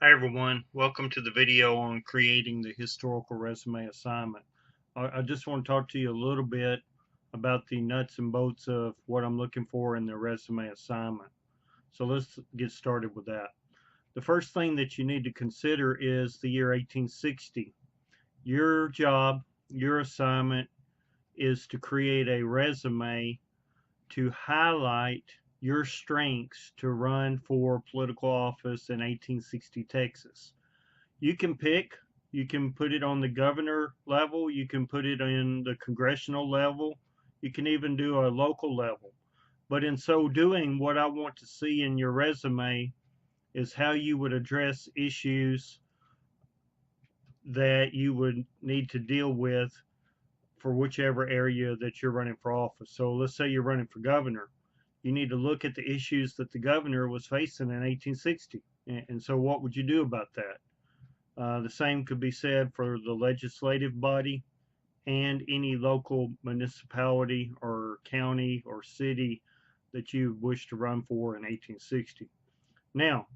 Hi everyone, welcome to the video on creating the historical resume assignment. I just want to talk to you a little bit about the nuts and bolts of what I'm looking for in the resume assignment. So let's get started with that. The first thing that you need to consider is the year 1860. Your job, your assignment is to create a resume to highlight your strengths to run for political office in 1860 Texas. You can pick, you can put it on the governor level, you can put it in the congressional level, you can even do a local level. But in so doing, what I want to see in your resume is how you would address issues that you would need to deal with for whichever area that you're running for office. So let's say you're running for governor. You need to look at the issues that the governor was facing in 1860. And so, what would you do about that? The same could be said for the legislative body and any local municipality or county or city that you wish to run for in 1860. Now,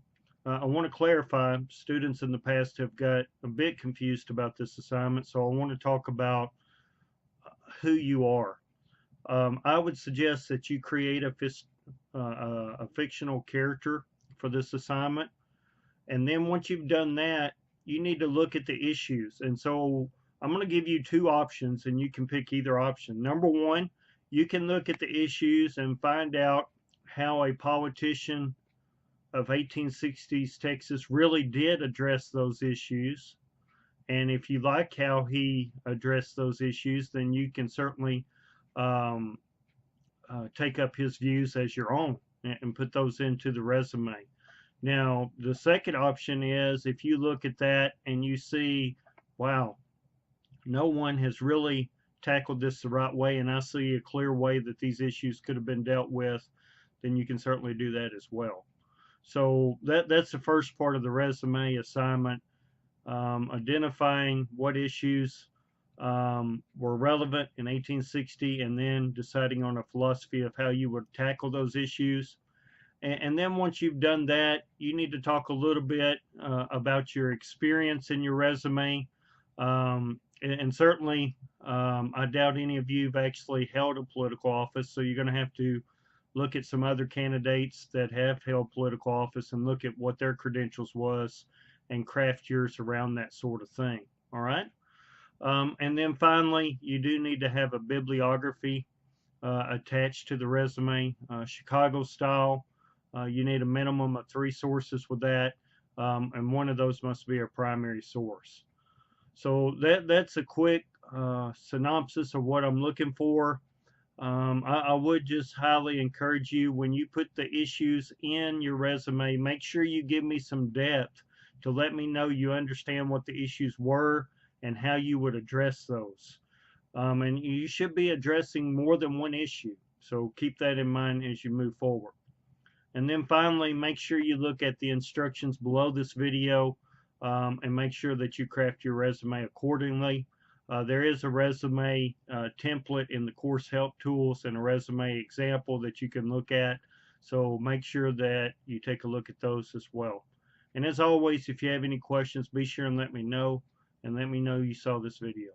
I want to clarify, students in the past have got a bit confused about this assignment, so I want to talk about who you are. I would suggest that you create a fictional character for this assignment. And then once you've done that, you need to look at the issues. And so I'm going to give you two options, and you can pick either option. Number one, you can look at the issues and find out how a politician of 1860s Texas really did address those issues. And if you like how he addressed those issues, then you can certainly um, take up his views as your own and put those into the resume. Now, the second option is if you look at that and you see, wow, no one has really tackled this the right way, and I see a clear way that these issues could have been dealt with, then you can certainly do that as well. So that's the first part of the resume assignment, identifying what issues were relevant in 1860 and then deciding on a philosophy of how you would tackle those issues. And then once you've done that, you need to talk a little bit about your experience in your resume. And certainly, I doubt any of you have actually held a political office, so you're going to have to look at some other candidates that have held political office and look at what their credentials was and craft yours around that sort of thing. All right. And then finally, you do need to have a bibliography attached to the resume, Chicago style. You need a minimum of 3 sources with that, and one of those must be a primary source. So that's a quick synopsis of what I'm looking for. I would just highly encourage you when you put the issues in your resume, make sure you give me some depth to let me know you understand what the issues were and how you would address those. And you should be addressing more than one issue. So keep that in mind as you move forward. And then finally, make sure you look at the instructions below this video and make sure that you craft your resume accordingly. There is a resume template in the course help tools and a resume example that you can look at. So make sure that you take a look at those as well. And as always, if you have any questions, be sure and let me know you saw this video.